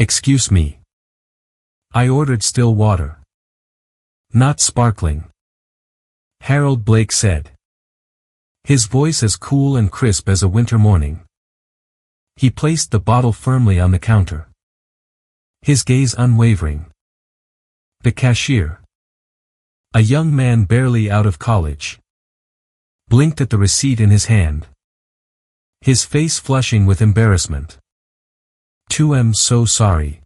Excuse me. I ordered still water. Not sparkling. Harold Blake said. His voice as cool and crisp as a winter morning. He placed the bottle firmly on the counter. His gaze unwavering. The cashier, a young man barely out of college, blinked at the receipt in his hand. His face flushing with embarrassment. I'm so sorry.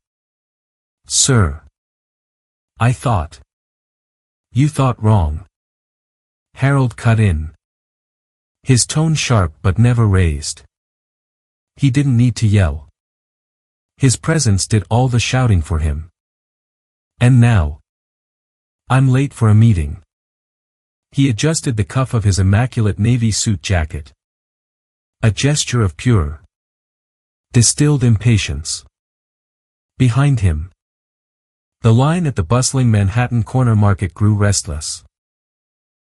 Sir. I thought. You thought wrong. Harold cut in. His tone sharp but never raised. He didn't need to yell. His presence did all the shouting for him. And now. I'm late for a meeting. He adjusted the cuff of his immaculate navy suit jacket. A gesture of pure, distilled impatience. Behind him, the line at the bustling Manhattan corner market grew restless.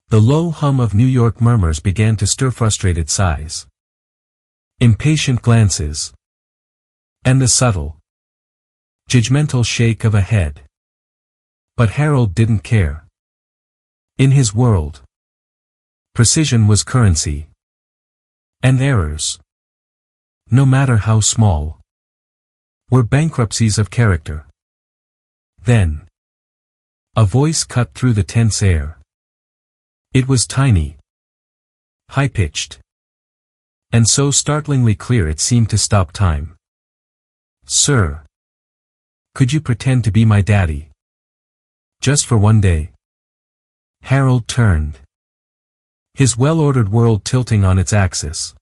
The low hum of New York murmurs began to stir frustrated sighs. Impatient glances. And the subtle, judgmental shake of a head. But Harold didn't care. In his world, precision was currency. And errors, no matter how small, were bankruptcies of character. Then, a voice cut through the tense air. It was tiny, high-pitched, and so startlingly clear it seemed to stop time. Sir, could you pretend to be my daddy? Just for one day? Harold turned. His well-ordered world tilting on its axis.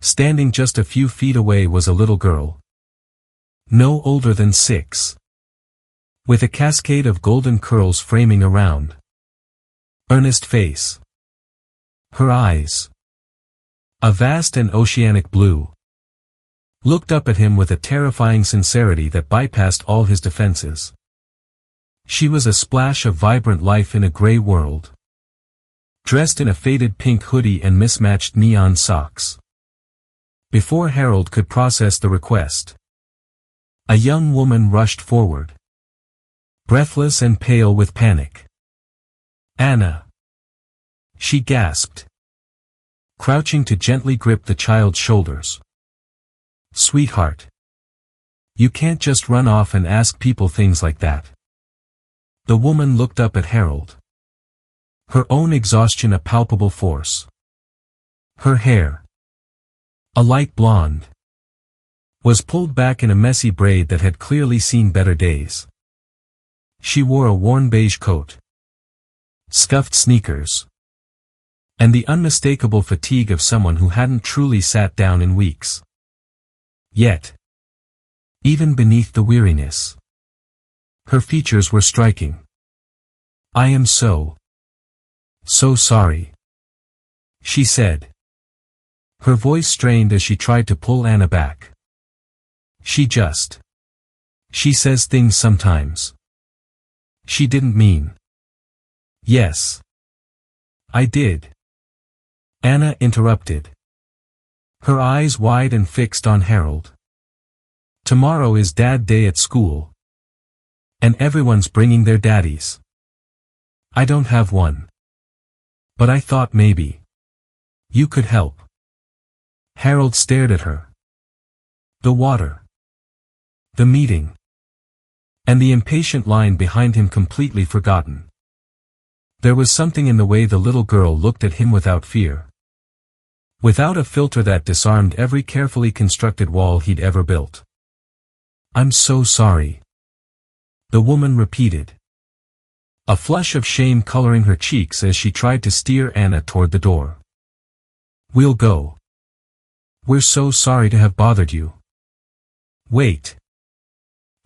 Standing just a few feet away was a little girl. No older than 6. With a cascade of golden curls framing a round, earnest face. Her eyes, a vast and oceanic blue, looked up at him with a terrifying sincerity that bypassed all his defenses. She was a splash of vibrant life in a gray world. Dressed in a faded pink hoodie and mismatched neon socks. Before Harold could process the request, a young woman rushed forward. Breathless and pale with panic. Anna. She gasped. Crouching to gently grip the child's shoulders. Sweetheart. You can't just run off and ask people things like that. The woman looked up at Harold. Her own exhaustion a palpable force. Her hair, a light blonde, was pulled back in a messy braid that had clearly seen better days. She wore a worn beige coat, scuffed sneakers, and the unmistakable fatigue of someone who hadn't truly sat down in weeks. Yet, even beneath the weariness, her features were striking. I am so sorry, she said. Her voice strained as she tried to pull Anna back. She says things sometimes. She didn't mean. Yes. I did. Anna interrupted. Her eyes wide and fixed on Harold. Tomorrow is Dad Day at school. And everyone's bringing their daddies. I don't have one. But I thought maybe you could help. Harold stared at her. The water, the meeting, and the impatient line behind him completely forgotten. There was something in the way the little girl looked at him without fear. Without a filter that disarmed every carefully constructed wall he'd ever built. I'm so sorry, the woman repeated. A flush of shame coloring her cheeks as she tried to steer Anna toward the door. We'll go. We're so sorry to have bothered you. Wait.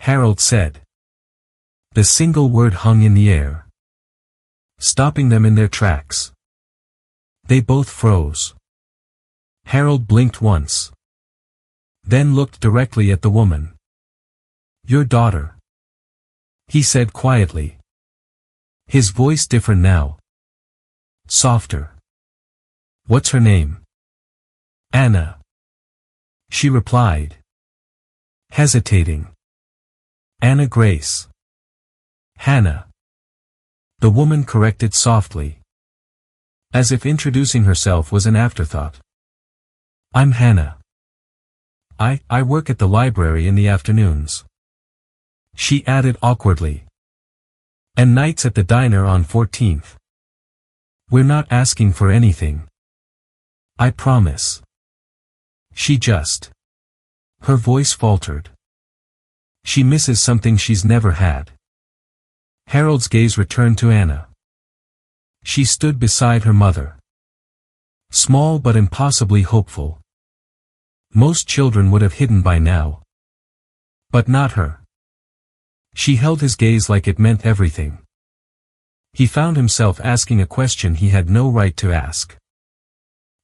Harold said. The single word hung in the air, stopping them in their tracks. They both froze. Harold blinked once, then looked directly at the woman. Your daughter, he said quietly. His voice different now. Softer. What's her name? Anna. She replied. Hesitating. Anna Grace. Hannah. The woman corrected softly, as if introducing herself was an afterthought. I'm Hannah. I work at the library in the afternoons. She added awkwardly. And nights at the diner on 14th. We're not asking for anything. I promise. She just. Her voice faltered. She misses something she's never had. Harold's gaze returned to Anna. She stood beside her mother. Small but impossibly hopeful. Most children would have hidden by now. But not her. She held his gaze like it meant everything. He found himself asking a question he had no right to ask.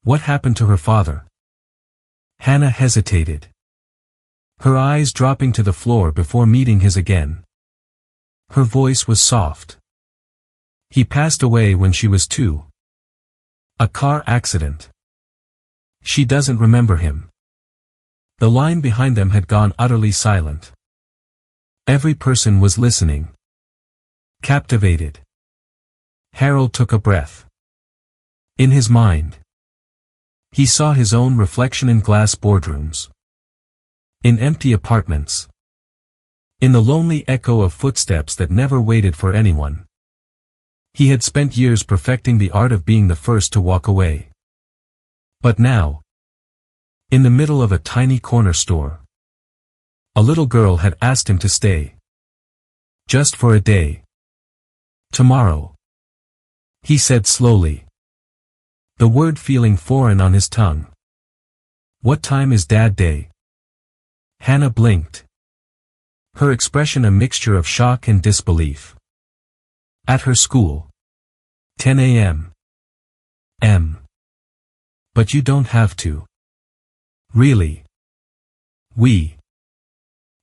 What happened to her father? Hannah hesitated. Her eyes dropping to the floor before meeting his again. Her voice was soft. He passed away when she was 2. A car accident. She doesn't remember him. The line behind them had gone utterly silent. Every person was listening. Captivated. Harold took a breath. In his mind, he saw his own reflection in glass boardrooms. In empty apartments. In the lonely echo of footsteps that never waited for anyone. He had spent years perfecting the art of being the first to walk away. But now, in the middle of a tiny corner store, a little girl had asked him to stay. Just for a day. Tomorrow. He said slowly. The word feeling foreign on his tongue. What time is Dad Day? Hannah blinked. Her expression a mixture of shock and disbelief. At her school. 10 a.m. But you don't have to. Really?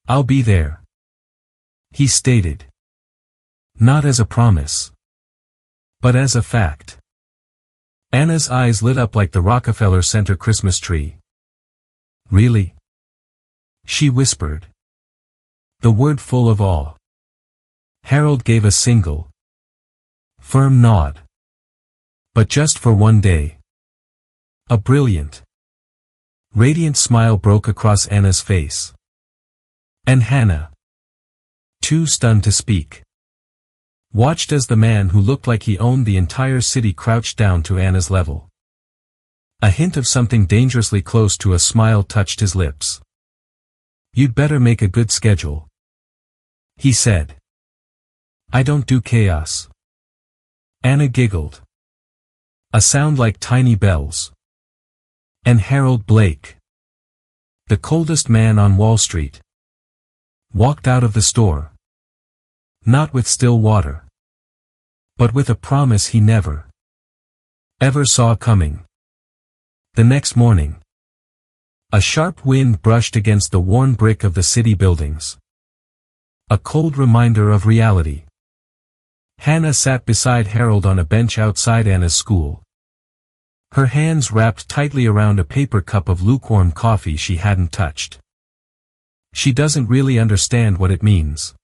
I'll be there. He stated. Not as a promise. But as a fact. Anna's eyes lit up like the Rockefeller Center Christmas tree. Really? She whispered. The word full of awe. Harold gave a single, firm nod. But just for one day. A brilliant, radiant smile broke across Anna's face. And Hannah, too stunned to speak, watched as the man who looked like he owned the entire city crouched down to Anna's level. A hint of something dangerously close to a smile touched his lips. You'd better make a good schedule. He said. I don't do chaos. Anna giggled. A sound like tiny bells. And Harold Blake, the coldest man on Wall Street, walked out of the store. Not with still water. But with a promise he never, ever saw coming. The next morning, a sharp wind brushed against the worn brick of the city buildings. A cold reminder of reality. Hannah sat beside Harold on a bench outside Anna's school. Her hands wrapped tightly around a paper cup of lukewarm coffee she hadn't touched. She doesn't really understand what it means.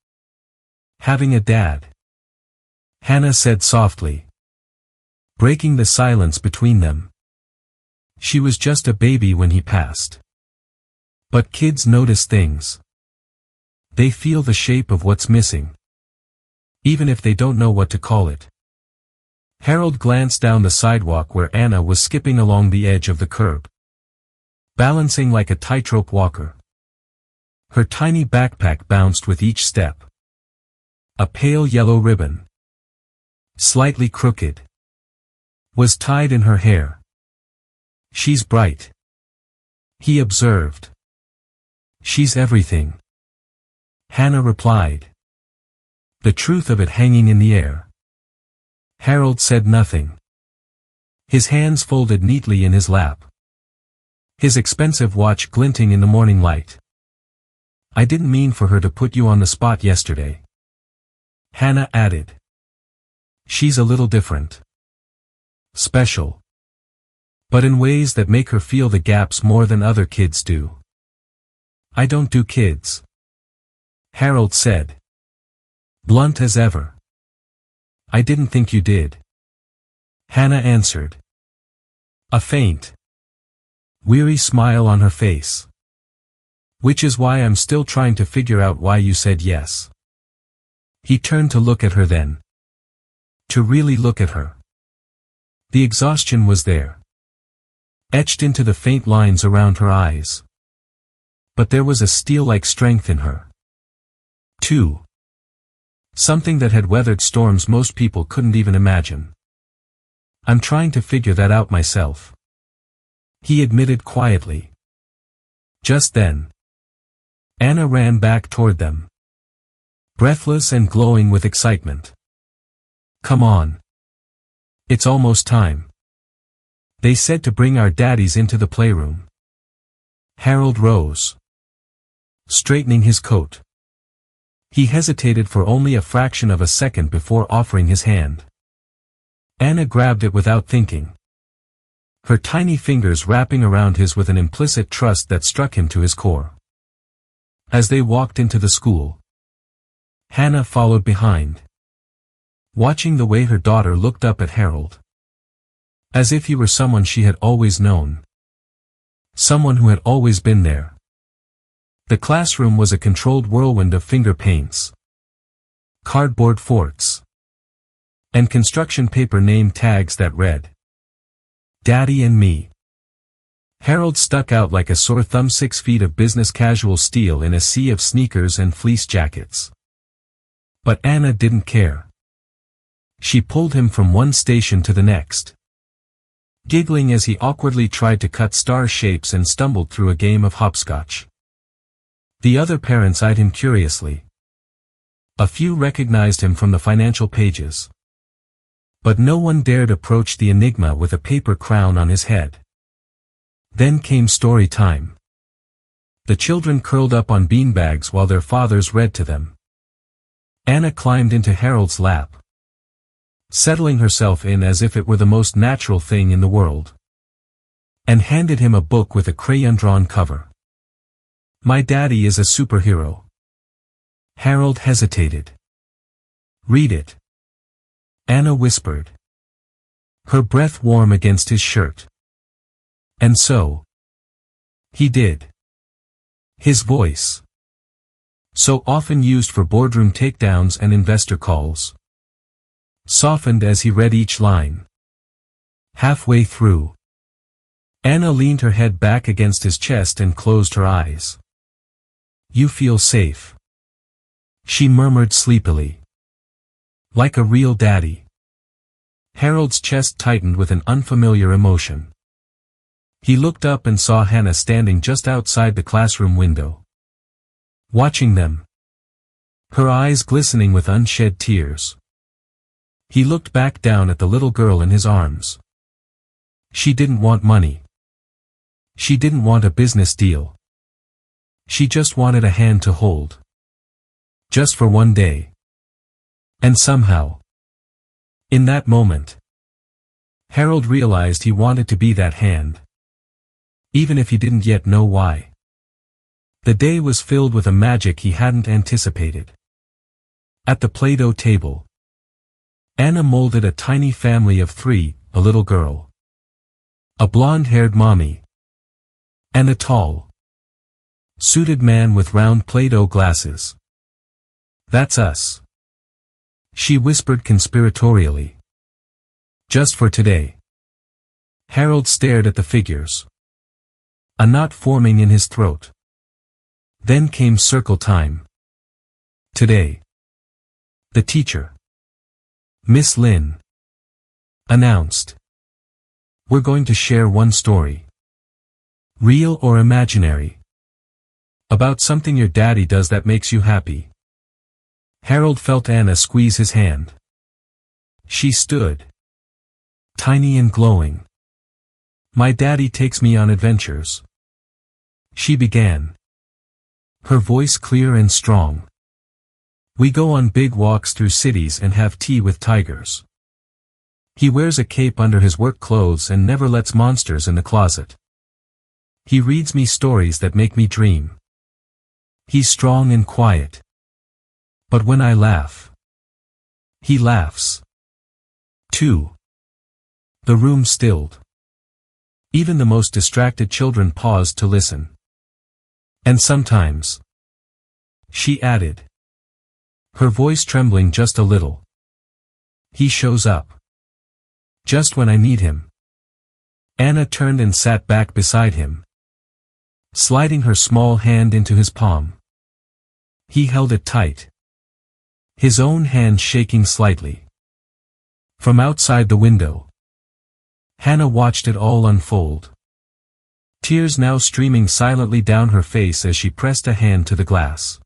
Having a dad. Hannah said softly. Breaking the silence between them. She was just a baby when he passed. But kids notice things. They feel the shape of what's missing. Even if they don't know what to call it. Harold glanced down the sidewalk where Anna was skipping along the edge of the curb. Balancing like a tightrope walker. Her tiny backpack bounced with each step. A pale yellow ribbon, slightly crooked, was tied in her hair. She's bright. He observed. She's everything. Hannah replied. The truth of it hanging in the air. Harold said nothing. His hands folded neatly in his lap. His expensive watch glinting in the morning light. I didn't mean for her to put you on the spot yesterday. Hannah added. She's a little different. Special. But in ways that make her feel the gaps more than other kids do. I don't do kids. Harold said. Blunt as ever. I didn't think you did. Hannah answered. A faint, weary smile on her face. Which is why I'm still trying to figure out why you said yes. He turned to look at her then. To really look at her. The exhaustion was there, etched into the faint lines around her eyes. But there was a steel-like strength in her, too. Something that had weathered storms most people couldn't even imagine. I'm trying to figure that out myself, he admitted quietly. Just then, Anna ran back toward them, breathless and glowing with excitement. Come on. It's almost time. They said to bring our daddies into the playroom. Harold rose, straightening his coat. He hesitated for only a fraction of a second before offering his hand. Anna grabbed it without thinking, her tiny fingers wrapping around his with an implicit trust that struck him to his core. As they walked into the school, Hannah followed behind, watching the way her daughter looked up at Harold, as if he were someone she had always known, someone who had always been there. The classroom was a controlled whirlwind of finger paints, cardboard forts, and construction paper name tags that read, Daddy and Me. Harold stuck out like a sore thumb, 6 feet of business casual steel in a sea of sneakers and fleece jackets. But Anna didn't care. She pulled him from one station to the next, giggling as he awkwardly tried to cut star shapes and stumbled through a game of hopscotch. The other parents eyed him curiously. A few recognized him from the financial pages, but no one dared approach the enigma with a paper crown on his head. Then came story time. The children curled up on beanbags while their fathers read to them. Anna climbed into Harold's lap, settling herself in as if it were the most natural thing in the world, and handed him a book with a crayon-drawn cover. My daddy is a superhero. Harold hesitated. Read it, Anna whispered, her breath warm against his shirt. And so, he did. His voice, so often used for boardroom takedowns and investor calls, softened as he read each line. Halfway through, Anna leaned her head back against his chest and closed her eyes. You feel safe, she murmured sleepily. Like a real daddy. Harold's chest tightened with an unfamiliar emotion. He looked up and saw Hannah standing just outside the classroom window, watching them, her eyes glistening with unshed tears. He looked back down at the little girl in his arms. She didn't want money. She didn't want a business deal. She just wanted a hand to hold. Just for one day. And somehow, in that moment, Harold realized he wanted to be that hand, even if he didn't yet know why. The day was filled with a magic he hadn't anticipated. At the Play-Doh table, Anna molded a tiny family of 3, a little girl, a blonde-haired mommy, and a tall, suited man with round Play-Doh glasses. That's us, she whispered conspiratorially. Just for today. Harold stared at the figures, a knot forming in his throat. Then came circle time. Today, the teacher, Miss Lynn, announced, we're going to share one story, real or imaginary, about something your daddy does that makes you happy. Harold felt Anna squeeze his hand. She stood, tiny and glowing. My daddy takes me on adventures, she began, her voice clear and strong. We go on big walks through cities and have tea with tigers. He wears a cape under his work clothes and never lets monsters in the closet. He reads me stories that make me dream. He's strong and quiet, But when I laugh, he laughs too. The room stilled. Even the most distracted children paused to listen. And sometimes, she added, her voice trembling just a little, he shows up just when I need him. Anna turned and sat back beside him, sliding her small hand into his palm. He held it tight, his own hand shaking slightly. From outside the window, Hannah watched it all unfold. Tears now streaming silently down her face as she pressed a hand to the glass.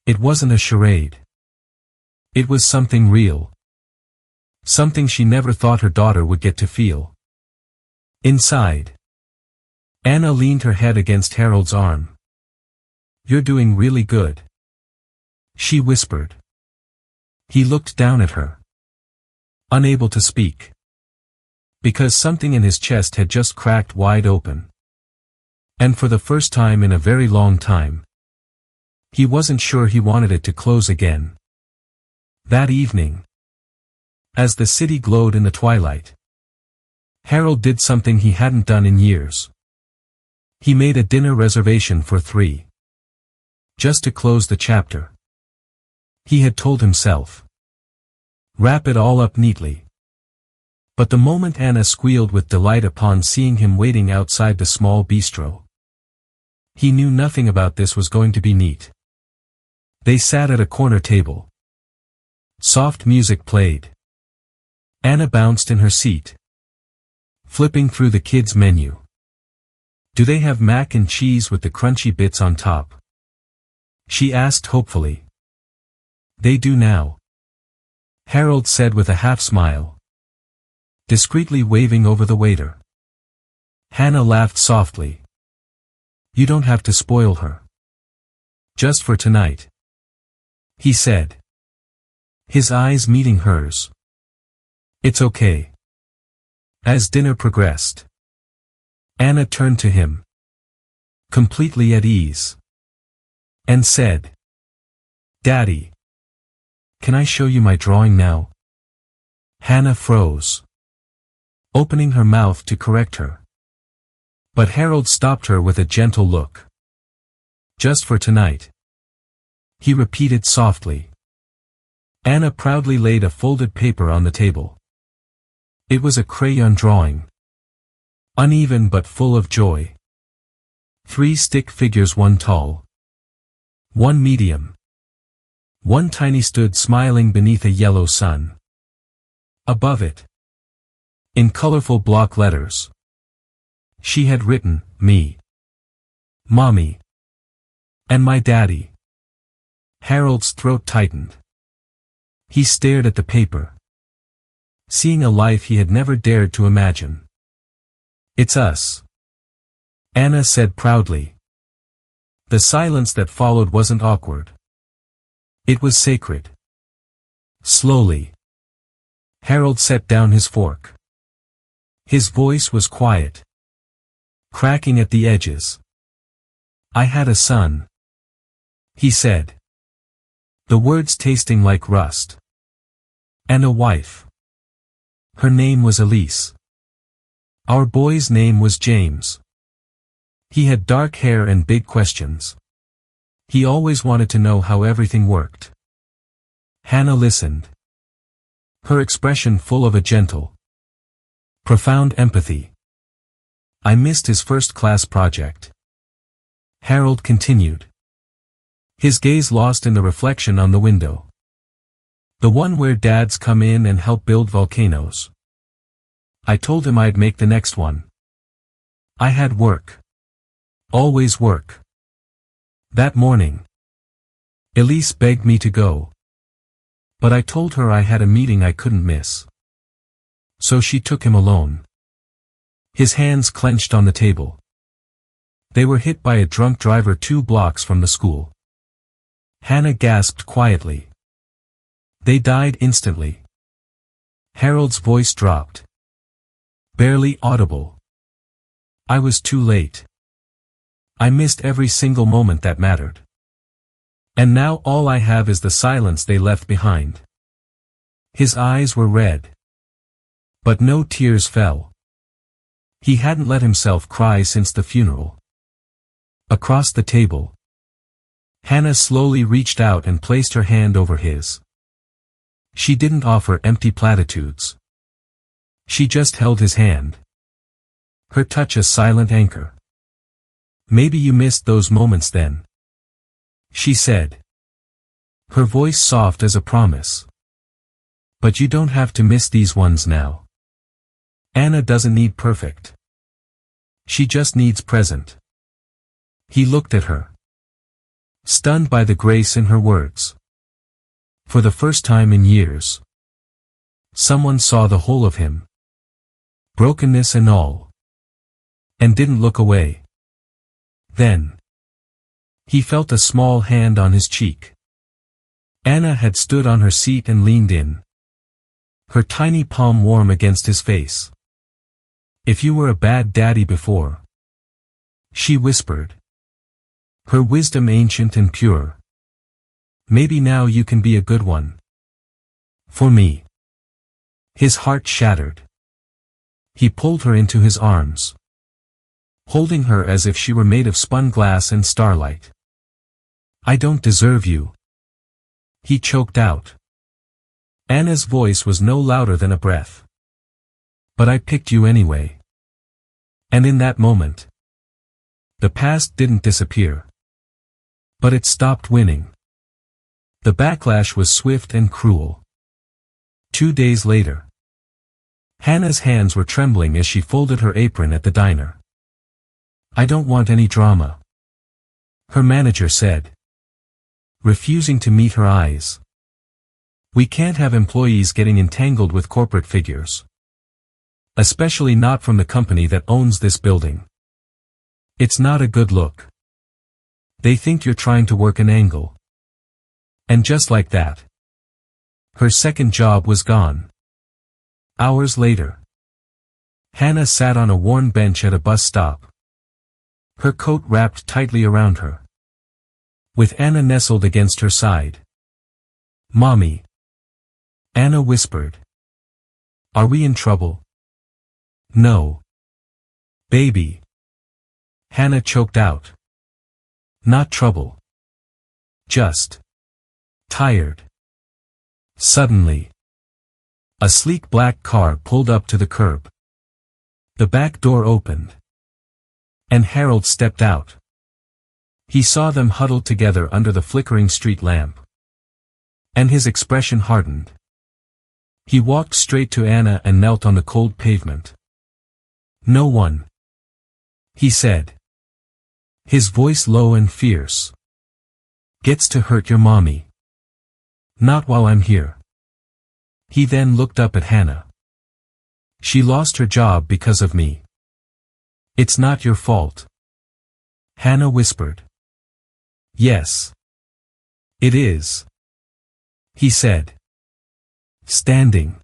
It wasn't a charade. It was something real. Something she never thought her daughter would get to feel. Inside, Anna leaned her head against Harold's arm. "You're doing really good," she whispered. He looked down at her, unable to speak, because something in his chest had just cracked wide open. And for the first time in a very long time, he wasn't sure he wanted it to close again. That evening, as the city glowed in the twilight, Harold did something he hadn't done in years. He made a dinner reservation for 3. Just to close the chapter. He had told himself, wrap it all up neatly. But the moment Anna squealed with delight upon seeing him waiting outside the small bistro, he knew nothing about this was going to be neat. They sat at a corner table. Soft music played. Anna bounced in her seat, flipping through the kids' menu. "Do they have mac and cheese with the crunchy bits on top?" she asked hopefully. "They do now," Harold said with a half-smile, discreetly waving over the waiter. Hannah laughed softly. "You don't have to spoil her. Just for tonight," he said, his eyes meeting hers. "It's okay." As dinner progressed, Anna turned to him, completely at ease, and said, "Daddy, can I show you my drawing now?" Hannah froze, opening her mouth to correct her. But Harold stopped her with a gentle look. "Just for tonight," he repeated softly. Anna proudly laid a folded paper on the table. It was a crayon drawing, uneven but full of joy. 3 stick figures, 1 tall, 1 medium, 1 tiny stood smiling beneath a yellow sun. Above it, in colorful block letters, she had written, "Me, Mommy, and my daddy." Harold's throat tightened. He stared at the paper, seeing a life he had never dared to imagine. "It's us," Anna said proudly. The silence that followed wasn't awkward. It was sacred. Slowly, Harold set down his fork. His voice was quiet, cracking at the edges. "I had a son," he said, the words tasting like rust. "And a wife. Her name was Elise. Our boy's name was James." He had dark hair and big questions. He always wanted to know how everything worked. Hannah listened, her expression full of a gentle, profound empathy. "I missed his first-class project," Harold continued, his gaze lost in the reflection on the window. "The one where dads come in and help build volcanoes. I told him I'd make the next one. I had work. Always work. That morning, Elise begged me to go. But I told her I had a meeting I couldn't miss. So she took him alone." His hands clenched on the table. They were hit by a drunk driver 2 blocks from the school. Hannah gasped quietly. "They died instantly." Harold's voice dropped, barely audible. "I was too late. I missed every single moment that mattered." And now all I have is the silence they left behind. His eyes were red. But no tears fell. He hadn't let himself cry since the funeral. Across the table, Hannah slowly reached out and placed her hand over his. She didn't offer empty platitudes. She just held his hand. Her touch a silent anchor. Maybe you missed those moments then, she said. Her voice soft as a promise. But you don't have to miss these ones now. Anna doesn't need perfect. She just needs present. He looked at her, stunned by the grace in her words. For the first time in years, someone saw the whole of him, brokenness and all, and didn't look away. Then, he felt a small hand on his cheek. Anna had stood on her seat and leaned in, her tiny palm warm against his face. If you were a bad daddy before, she whispered, her wisdom ancient and pure, maybe now you can be a good one. For me. His heart shattered. He pulled her into his arms, holding her as if she were made of spun glass and starlight. I don't deserve you, he choked out. Anna's voice was no louder than a breath. But I picked you anyway. And in that moment, the past didn't disappear. But it stopped winning. The backlash was swift and cruel. 2 days later, Hannah's hands were trembling as she folded her apron at the diner. I don't want any drama, her manager said, refusing to meet her eyes. We can't have employees getting entangled with corporate figures. Especially not from the company that owns this building. It's not a good look. They think you're trying to work an angle. And just like that, her second job was gone. Hours later, Hannah sat on a worn bench at a bus stop, her coat wrapped tightly around her, with Anna nestled against her side. Mommy, Anna whispered. Are we in trouble? No. Baby. Hannah choked out. Not trouble. Just tired. Suddenly, a sleek black car pulled up to the curb. The back door opened, and Harold stepped out. He saw them huddled together under the flickering street lamp, and his expression hardened. He walked straight to Anna and knelt on the cold pavement. No one, he said, his voice low and fierce, gets to hurt your mommy. Not while I'm here. He then looked up at Hannah. She lost her job because of me. It's not your fault. Hannah whispered. Yes. It is. He said, standing.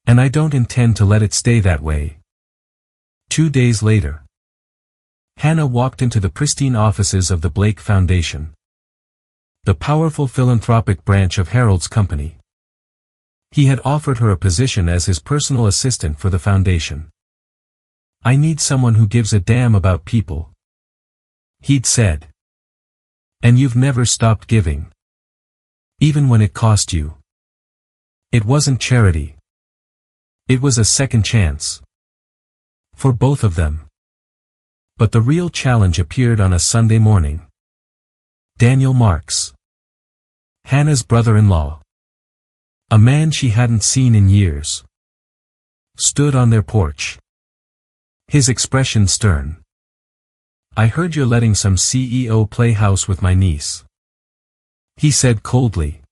And I don't intend to let it stay that way. 2 days later, Hannah walked into the pristine offices of the Blake Foundation, the powerful philanthropic branch of Harold's company. He had offered her a position as his personal assistant for the foundation. I need someone who gives a damn about people, he'd said. And you've never stopped giving. Even when it cost you. It wasn't charity. It was a second chance. For both of them. But the real challenge appeared on a Sunday morning. Daniel Marks, Hannah's brother-in-law, a man she hadn't seen in years, stood on their porch. His expression stern. I heard you're letting some CEO play house with my niece, he said coldly.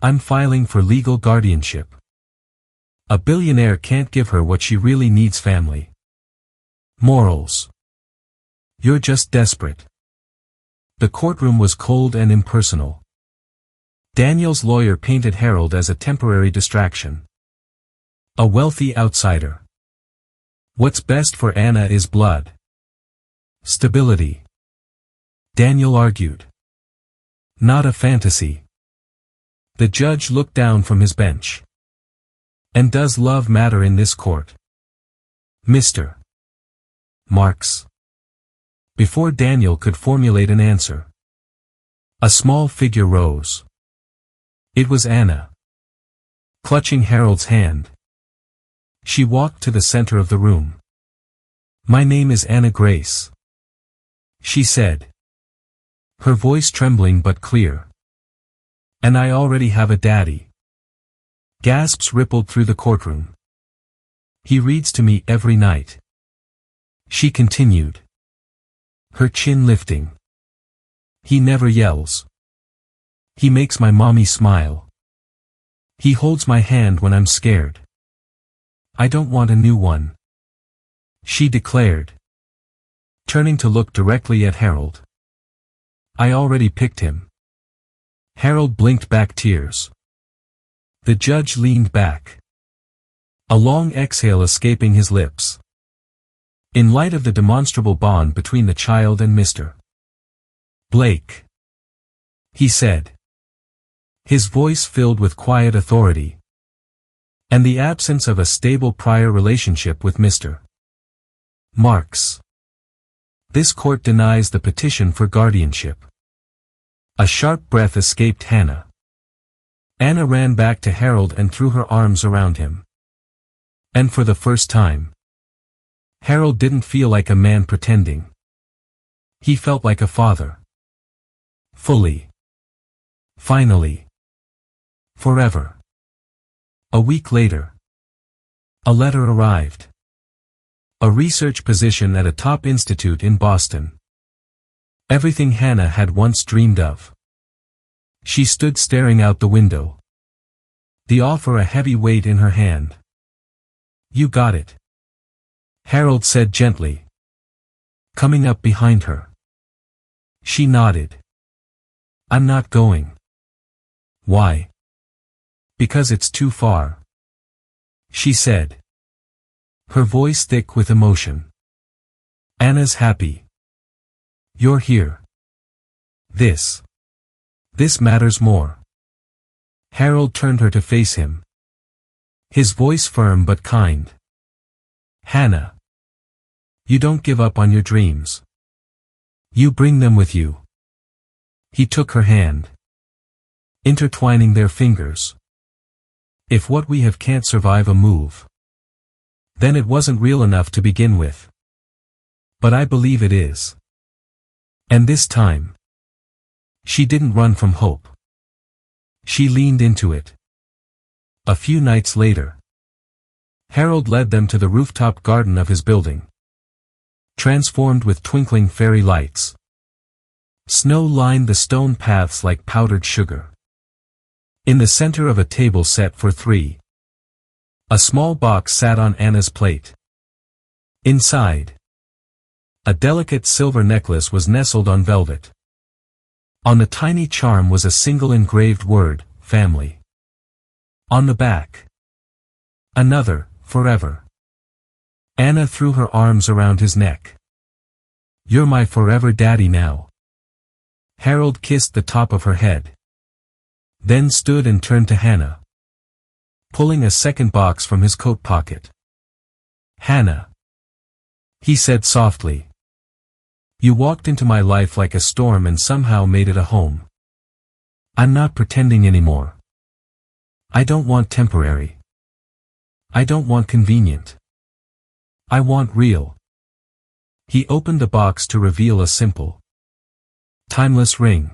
I'm filing for legal guardianship. A billionaire can't give her what she really needs: family. Morals. You're just desperate. The courtroom was cold and impersonal. Daniel's lawyer painted Harold as a temporary distraction. A wealthy outsider. What's best for Anna is blood. Stability. Daniel argued. Not a fantasy. The judge looked down from his bench. And does love matter in this court? Mr. Marks. Before Daniel could formulate an answer, a small figure rose. It was Anna. Clutching Harold's hand, she walked to the center of the room. My name is Anna Grace, she said, her voice trembling but clear. And I already have a daddy. Gasps rippled through the courtroom. He reads to me every night, she continued, her chin lifting. He never yells. He makes my mommy smile. He holds my hand when I'm scared. I don't want a new one, she declared, turning to look directly at Harold. I already picked him. Harold blinked back tears. The judge leaned back, a long exhale escaping his lips. In light of the demonstrable bond between the child and Mr. Blake, he said, his voice filled with quiet authority, and the absence of a stable prior relationship with Mr. Marks, this court denies the petition for guardianship. A sharp breath escaped Hannah. Anna ran back to Harold and threw her arms around him. And for the first time, Harold didn't feel like a man pretending. He felt like a father. Fully. Finally. Forever. A week later, a letter arrived. A research position at a top institute in Boston. Everything Hannah had once dreamed of. She stood staring out the window, the offer a heavy weight in her hand. You got it, Harold said gently, coming up behind her. She nodded. I'm not going. Why? Because it's too far, she said, her voice thick with emotion. Anna's happy. You're here. This matters more. Harold turned her to face him, his voice firm but kind. Hannah, you don't give up on your dreams. You bring them with you. He took her hand, intertwining their fingers. If what we have can't survive a move, then it wasn't real enough to begin with. But I believe it is. And this time, she didn't run from hope. She leaned into it. A few nights later, Harold led them to the rooftop garden of his building, transformed with twinkling fairy lights. Snow lined the stone paths like powdered sugar. In the center of a table set for three, a small box sat on Anna's plate. Inside, a delicate silver necklace was nestled on velvet. On the tiny charm was a single engraved word, family. On the back, another, forever. Anna threw her arms around his neck. You're my forever daddy now. Harold kissed the top of her head, then stood and turned to Hannah, pulling a second box from his coat pocket. Hannah, he said softly. You walked into my life like a storm and somehow made it a home. I'm not pretending anymore. I don't want temporary. I don't want convenient. I want real. He opened the box to reveal a simple, timeless ring.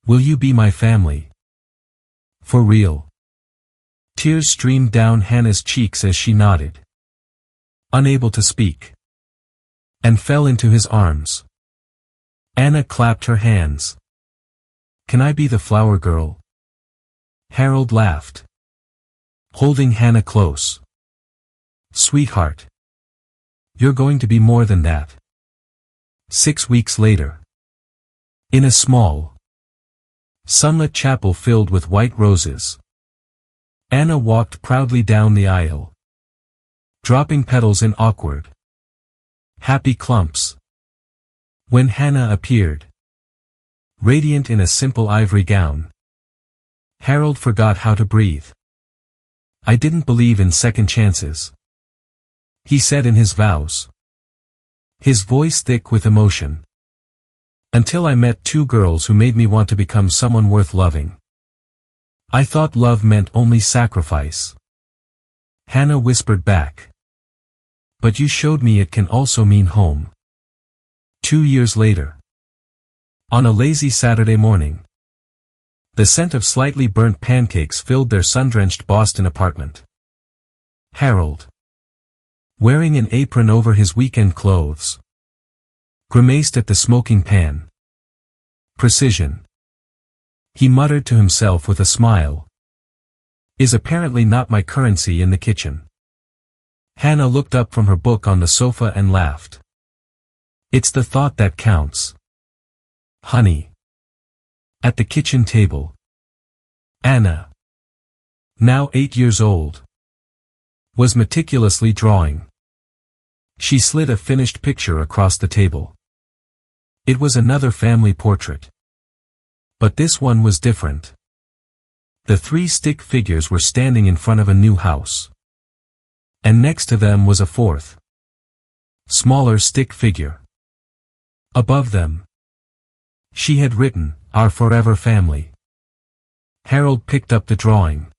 Will you be my family? For real? Tears streamed down Hannah's cheeks as she nodded, unable to speak, and fell into his arms. Anna clapped her hands. Can I be the flower girl? Harold laughed, holding Hannah close. Sweetheart, you're going to be more than that. 6 weeks later, in a small, sunlit chapel filled with white roses, Anna walked proudly down the aisle, dropping petals in awkward, happy clumps. When Hannah appeared, radiant in a simple ivory gown. Harold forgot how to breathe. "I didn't believe in second chances," he said in his vows, his voice thick with emotion. "Until I met two girls who made me want to become someone worth loving. I thought love meant only sacrifice." Hannah whispered back. "But you showed me it can also mean home." 2 years later. On a lazy Saturday morning, the scent of slightly burnt pancakes filled their sun-drenched Boston apartment. Harold, wearing an apron over his weekend clothes, grimaced at the smoking pan. "Precision," he muttered to himself with a smile, "is apparently not my currency in the kitchen." Hannah looked up from her book on the sofa and laughed. "It's the thought that counts, honey." At the kitchen table, Anna, now 8 years old, was meticulously drawing. She slid a finished picture across the table. It was another family portrait. But this one was different. The 3 stick figures were standing in front of a new house. And next to them was a 4th, smaller stick figure. Above them, she had written, "Our forever family." Harold picked up the drawing,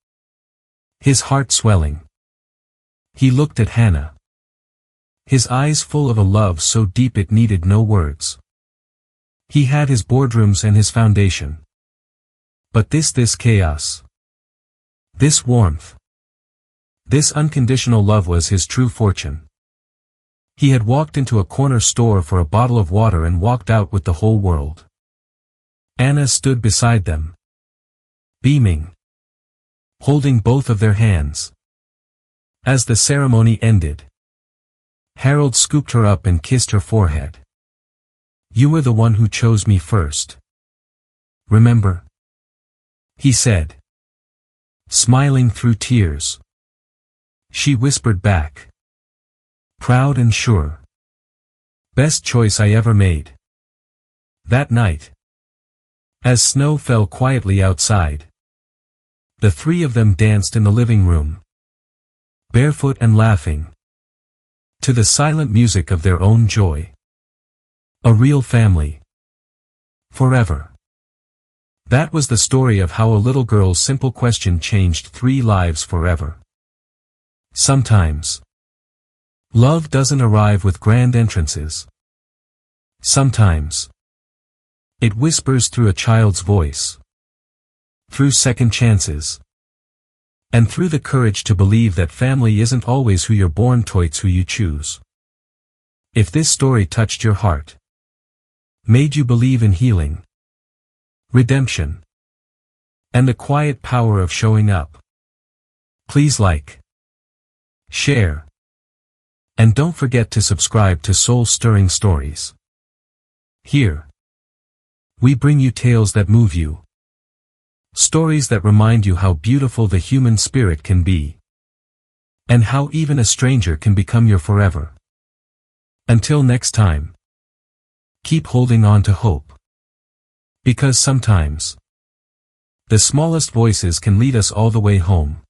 his heart swelling. He looked at Hannah, his eyes full of a love so deep it needed no words. He had his boardrooms and his foundation. But this chaos, this warmth, this unconditional love was his true fortune. He had walked into a corner store for a bottle of water and walked out with the whole world. Anna stood beside them, beaming, holding both of their hands. As the ceremony ended, Harold scooped her up and kissed her forehead. "You were the one who chose me first. Remember?" he said, smiling through tears. She whispered back, proud and sure, "Best choice I ever made." That night, as snow fell quietly outside, the 3 of them danced in the living room, barefoot and laughing, to the silent music of their own joy. A real family. Forever. That was the story of how a little girl's simple question changed 3 lives forever. Sometimes, love doesn't arrive with grand entrances. Sometimes, it whispers through a child's voice, through second chances, and through the courage to believe that family isn't always who you're born to, it's who you choose. If this story touched your heart, made you believe in healing, redemption, and the quiet power of showing up, please like, share, and don't forget to subscribe to Soul-Stirring Stories. Here, we bring you tales that move you, stories that remind you how beautiful the human spirit can be, and how even a stranger can become your forever. Until next time, keep holding on to hope. Because sometimes, the smallest voices can lead us all the way home.